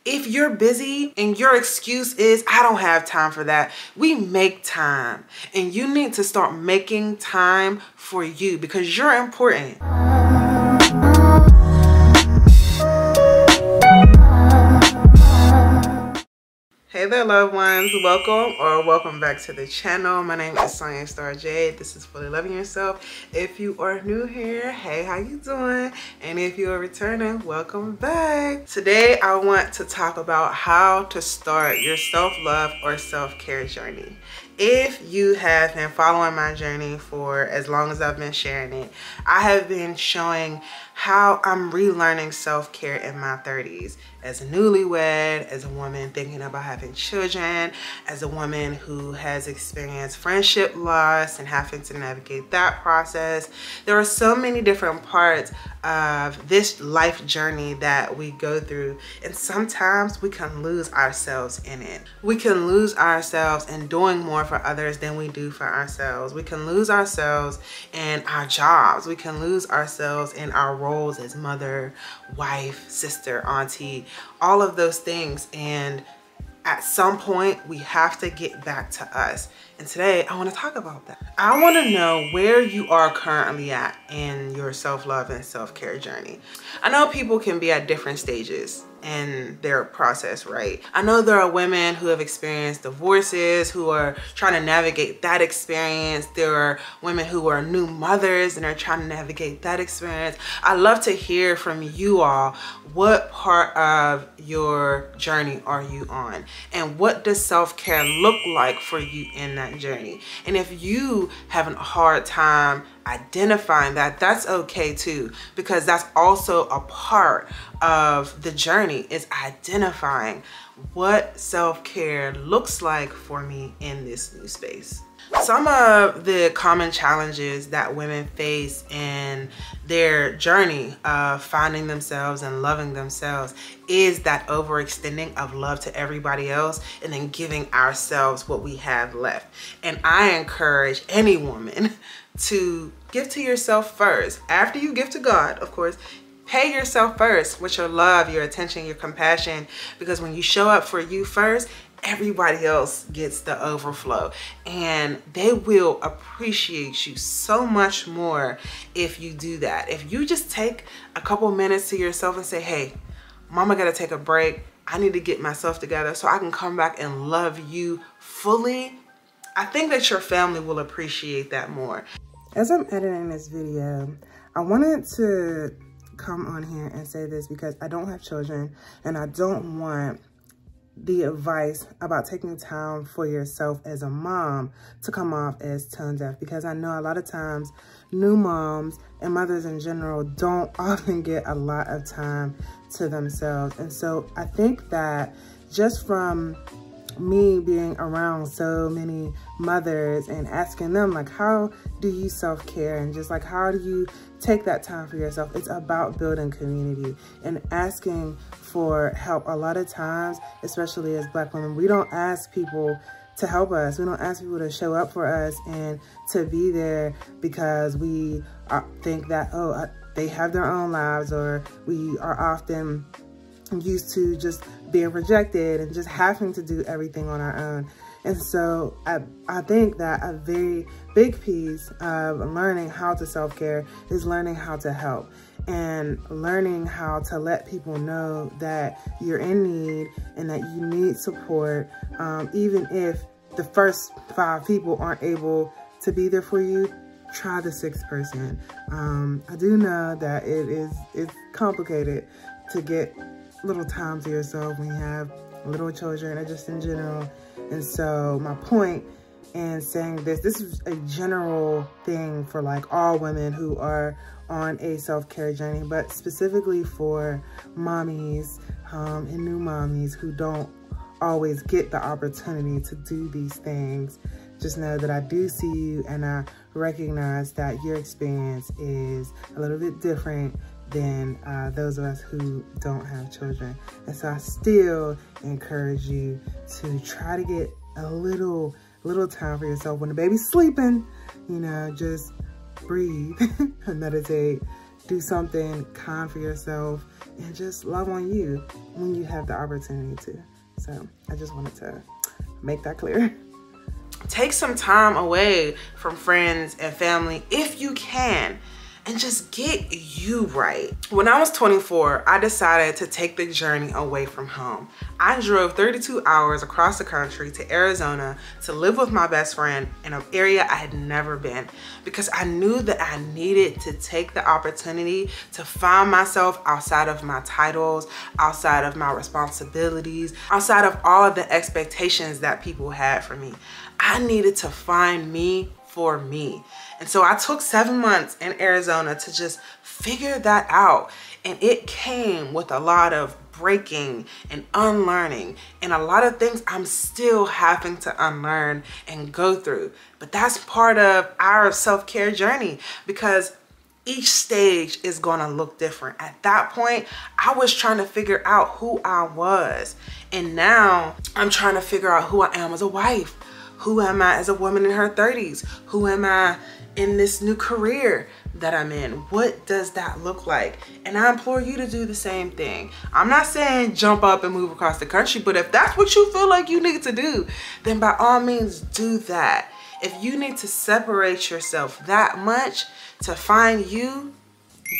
If you're busy and your excuse is, I don't have time for that, we make time. And you need to start making time for you because you're important. Hey there, loved ones. Welcome back to the channel. My name is Sonia Star Jade. This is Fully Loving Yourself. If you are new here, hey, how you doing? And if you are returning, welcome back. Today, I want to talk about how to start your self-love or self-care journey. If you have been following my journey for as long as I've been sharing it, I have been showing how I'm relearning self-care in my 30s. As a newlywed, as a woman thinking about having children, as a woman who has experienced friendship loss and having to navigate that process. There are so many different parts of this life journey that we go through, and sometimes we can lose ourselves in it. We can lose ourselves in doing more for others than we do for ourselves. We can lose ourselves in our jobs. We can lose ourselves in our roles as mother, wife, sister, auntie, all of those things. And at some point, we have to get back to us. And today, I want to talk about that. I want to know where you are currently at in your self-love and self-care journey. I know people can be at different stages in their process, right? I know there are women who have experienced divorces, who are trying to navigate that experience. There are women who are new mothers and are trying to navigate that experience. I love to hear from you all. What part of your journey are you on? And what does self-care look like for you in that journey? And if you have a hard time identifying that, that's okay too, because that's also a part of the journey, is identifying what self-care looks like for me in this new space. Some of the common challenges that women face in their journey of finding themselves and loving themselves is that overextending of love to everybody else and then giving ourselves what we have left. And I encourage any woman to give to yourself first. After you give to God, of course, pay yourself first with your love, your attention, your compassion, because when you show up for you first, everybody else gets the overflow, and they will appreciate you so much more if you do that. If you just take a couple minutes to yourself and say, hey, mama gotta take a break. I need to get myself together so I can come back and love you fully. I think that your family will appreciate that more. As I'm editing this video, I wanted to come on here and say this because I don't have children and I don't want the advice about taking time for yourself as a mom to come off as tone deaf, because I know a lot of times new moms and mothers in general don't often get a lot of time to themselves. And so I think that just from me being around so many mothers and asking them, like, how do you self-care, and just like, how do you take that time for yourself? It's about building community and asking for help. A lot of times, especially as Black women, we don't ask people to help us. We don't ask people to show up for us and to be there because we think that, oh, they have their own lives, or we are often used to just being rejected and just having to do everything on our own. And so I think that a very big piece of learning how to self-care is learning how to help and learning how to let people know that you're in need and that you need support, even if the first 5 people aren't able to be there for you. Try the 6th person. I do know that it's complicated to get little time to yourself when you have little children, or just in general. And so my point in saying this is a general thing for like all women who are on a self-care journey, but specifically for mommies and new mommies who don't always get the opportunity to do these things. Just know that I do see you, and I recognize that your experience is a little bit different than those of us who don't have children. And so I still encourage you to try to get a little time for yourself when the baby's sleeping. You know, just breathe, meditate, do something kind for yourself and just love on you when you have the opportunity to. So I just wanted to make that clear. Take some time away from friends and family if you can, and just get you right. When I was 24, I decided to take the journey away from home. I drove 32 hours across the country to Arizona to live with my best friend in an area I had never been, because I knew that I needed to take the opportunity to find myself outside of my titles, outside of my responsibilities, outside of all of the expectations that people had for me. I needed to find me for me. And so I took 7 months in Arizona to just figure that out. And it came with a lot of breaking and unlearning, and a lot of things I'm still having to unlearn and go through. But that's part of our self-care journey, because each stage is gonna look different. At that point, I was trying to figure out who I was. And now I'm trying to figure out who I am as a wife. Who am I as a woman in her 30s? Who am I in this new career that I'm in? What does that look like? And I implore you to do the same thing. I'm not saying jump up and move across the country, but if that's what you feel like you need to do, then by all means do that. If you need to separate yourself that much to find you,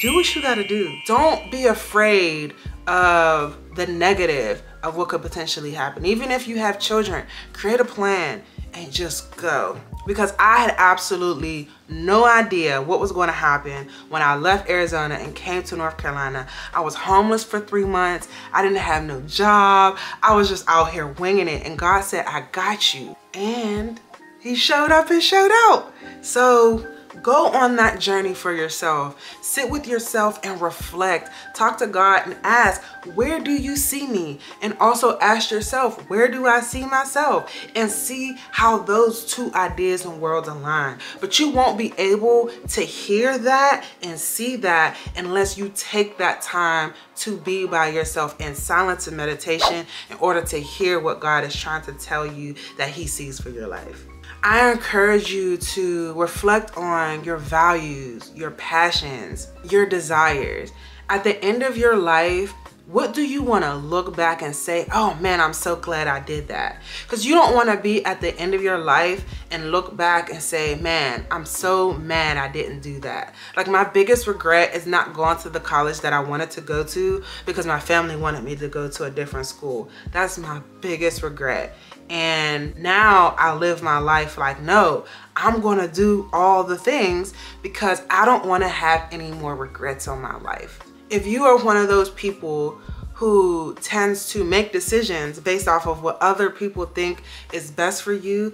do what you gotta do. Don't be afraid of the negative of what could potentially happen. Even if you have children, create a plan and just go. Because I had absolutely no idea what was going to happen when I left Arizona and came to North Carolina. I was homeless for 3 months. I didn't have no job. I was just out here winging it. And God said, I got you. And he showed up and showed out. So go on that journey for yourself. Sit with yourself and reflect. Talk to God and ask, where do you see me? And also ask yourself, where do I see myself? And see how those two ideas and worlds align. But you won't be able to hear that and see that unless you take that time to be by yourself in silence and meditation in order to hear what God is trying to tell you that he sees for your life. I encourage you to reflect on your values, your passions, your desires. At the end of your life, what do you want to look back and say, oh man, I'm so glad I did that? Because you don't want to be at the end of your life and look back and say, man, I'm so mad I didn't do that. Like, my biggest regret is not going to the college that I wanted to go to because my family wanted me to go to a different school. That's my biggest regret. And now I live my life like, no, I'm gonna do all the things because I don't want to have any more regrets on my life. If you are one of those people who tends to make decisions based off of what other people think is best for you,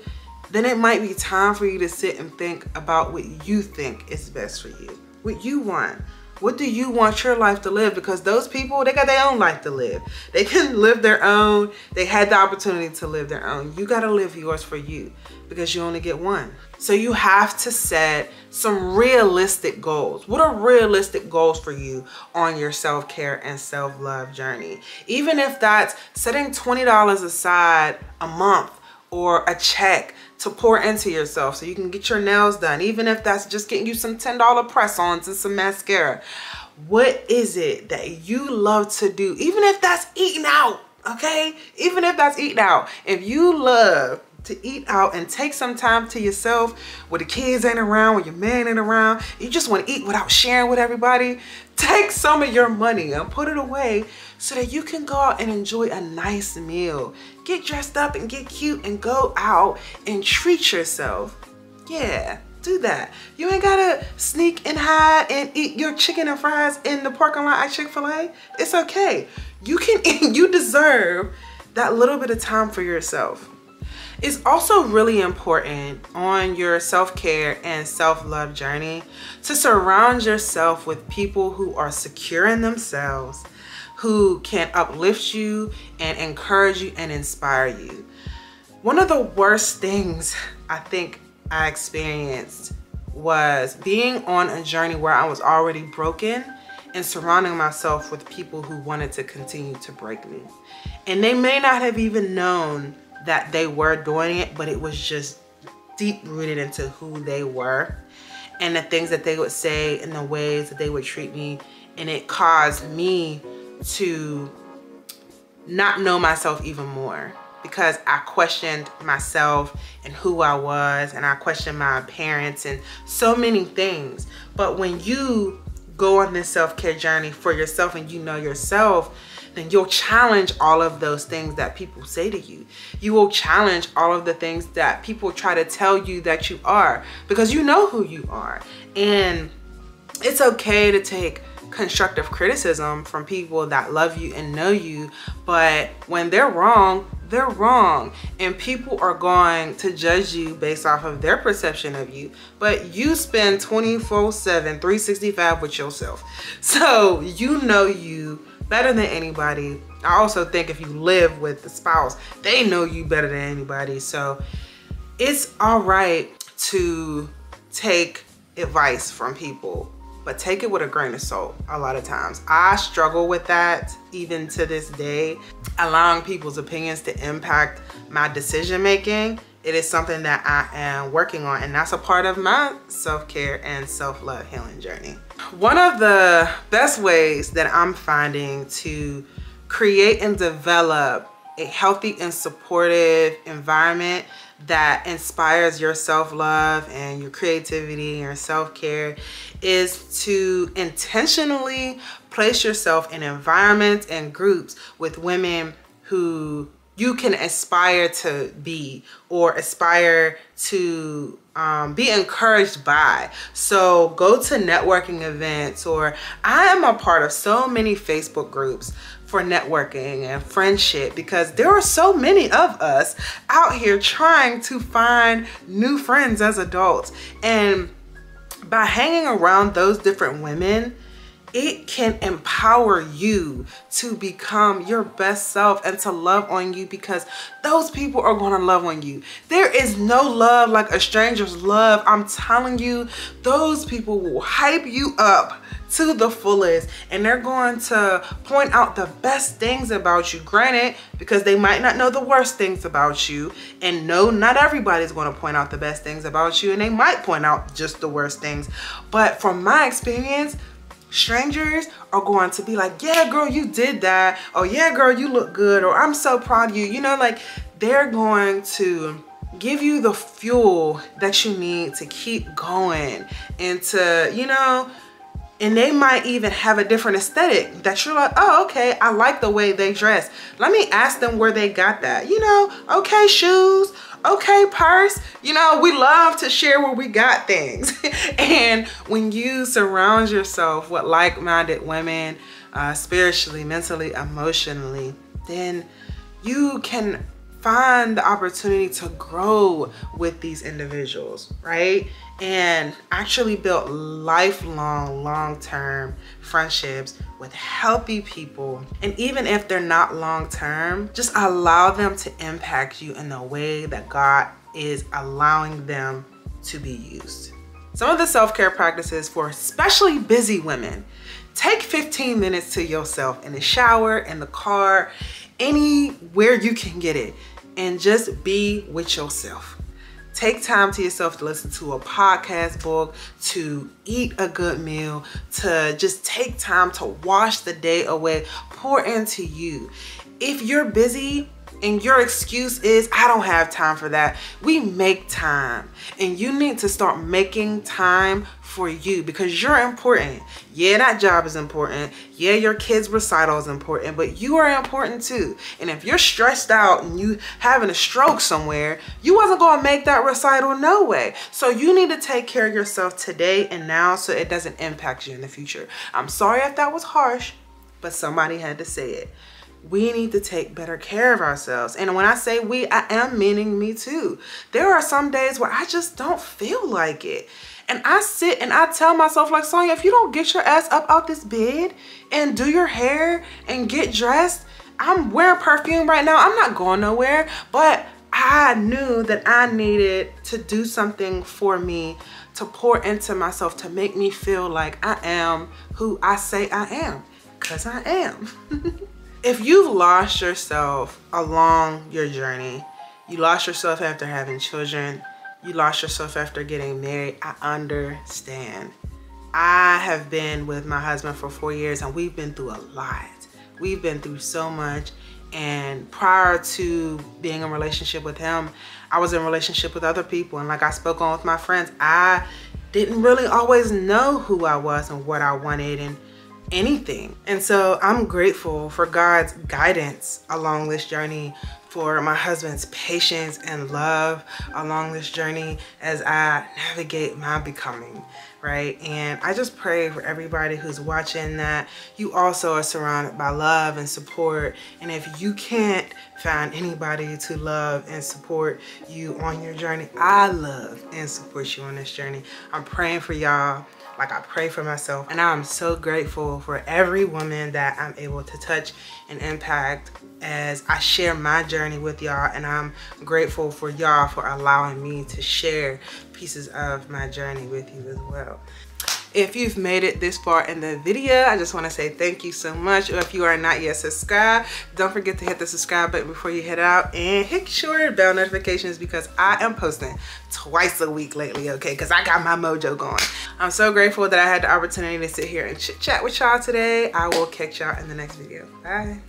then it might be time for you to sit and think about what you think is best for you, what you want. What do you want your life to live? Because those people, they got their own life to live. They can live their own. They had the opportunity to live their own. You got to live yours for you because you only get one. So you have to set some realistic goals. What are realistic goals for you on your self-care and self-love journey? Even if that's setting $20 aside a month or a check to pour into yourself so you can get your nails done. Even if that's just getting you some $10 press-ons and some mascara. What is it that you love to do? Even if that's eating out, okay? Even if that's eating out. If you love to eat out and take some time to yourself where the kids ain't around, where your man ain't around, you just want to eat without sharing with everybody, take some of your money and put it away so that you can go out and enjoy a nice meal. Get dressed up and get cute and go out and treat yourself. Yeah, do that. You ain't gotta sneak and hide and eat your chicken and fries in the parking lot at Chick-fil-A. It's okay. You can eat, you deserve that little bit of time for yourself. It's also really important on your self-care and self-love journey to surround yourself with people who are secure in themselves, who can uplift you and encourage you and inspire you. One of the worst things I think I experienced was being on a journey where I was already broken and surrounding myself with people who wanted to continue to break me. And they may not have even known that they were doing it, but it was just deep rooted into who they were. and the things that they would say and the ways that they would treat me. And it caused me to not know myself even more, because I questioned myself and who I was, and I questioned my parents and so many things. But when you go on this self-care journey for yourself and you know yourself, then you'll challenge all of those things that people say to you. You will challenge all of the things that people try to tell you that you are, because you know who you are. And it's okay to take constructive criticism from people that love you and know you, but when they're wrong, they're wrong. And people are going to judge you based off of their perception of you, but you spend 24/7, 365 with yourself. So you know you better than anybody. I also think if you live with the spouse, they know you better than anybody. So it's all right to take advice from people, but take it with a grain of salt a lot of times. I struggle with that even to this day, allowing people's opinions to impact my decision making. It is something that I am working on, and that's a part of my self-care and self-love healing journey. One of the best ways that I'm finding to create and develop a healthy and supportive environment that inspires your self-love and your creativity and your self-care is to intentionally place yourself in environments and groups with women who you can aspire to be, or aspire to be encouraged by. So go to networking events, or I am a part of so many Facebook groups for networking and friendship, because there are so many of us out here trying to find new friends as adults. And by hanging around those different women, it can empower you to become your best self and to love on you, because those people are going to love on you. There is no love like a stranger's love. I'm telling you, those people will hype you up to the fullest, and they're going to point out the best things about you. Granted, because they might not know the worst things about you, and no, not everybody's going to point out the best things about you, and they might point out just the worst things. But from my experience, strangers are going to be like, yeah, girl, you did that. Oh yeah, girl, you look good. Or I'm so proud of you. You know, like, they're going to give you the fuel that you need to keep going and to, you know, and they might even have a different aesthetic that you're like, oh, okay, I like the way they dress. Let me ask them where they got that. You know, okay, shoes, okay, purse. You know, we love to share where we got things. And when you surround yourself with like-minded women, spiritually, mentally, emotionally, then you can find the opportunity to grow with these individuals, right? And actually build lifelong, long-term friendships with healthy people. And even if they're not long-term, just allow them to impact you in the way that God is allowing them to be used. Some of the self-care practices for especially busy women: take 15 minutes to yourself in the shower, in the car, anywhere you can get it, and just be with yourself. Take time to yourself to listen to a podcast book, to eat a good meal, to just take time to wash the day away, pour into you. If you're busy and your excuse is, I don't have time for that, we make time. And you need to start making time for you, because you're important. Yeah, that job is important. Yeah, your kids' recital is important, but you are important too. And if you're stressed out and you having a stroke somewhere, you wasn't going to make that recital no way. So you need to take care of yourself today and now, so it doesn't impact you in the future. I'm sorry if that was harsh, but somebody had to say it. We need to take better care of ourselves. And when I say we, I am meaning me too. There are some days where I just don't feel like it. And I sit and I tell myself, like, Sonia, if you don't get your ass up out this bed and do your hair and get dressed, I'm wearing perfume right now, I'm not going nowhere. But I knew that I needed to do something for me, to pour into myself, to make me feel like I am who I say I am, because I am. If you've lost yourself along your journey, you lost yourself after having children, you lost yourself after getting married. I understand. I have been with my husband for 4 years and we've been through a lot. We've been through so much. And prior to being in a relationship with him, I was in a relationship with other people. And like I spoke on with my friends, I didn't really always know who I was and what I wanted and anything. And so I'm grateful for God's guidance along this journey, for my husband's patience and love along this journey as I navigate my becoming, right? And I just pray for everybody who's watching that you also are surrounded by love and support. And if you can't find anybody to love and support you on your journey, I love and support you on this journey. I'm praying for y'all like I pray for myself. And I'm so grateful for every woman that I'm able to touch and impact as I share my journey with y'all. And I'm grateful for y'all for allowing me to share pieces of my journey with you as well. If you've made it this far in the video, I just want to say thank you so much. Or if you are not yet subscribed, don't forget to hit the subscribe button before you head out and hit sure bell notifications because I am posting twice a week lately, okay? Because I got my mojo going. I'm so grateful that I had the opportunity to sit here and chit chat with y'all today. I will catch y'all in the next video. Bye.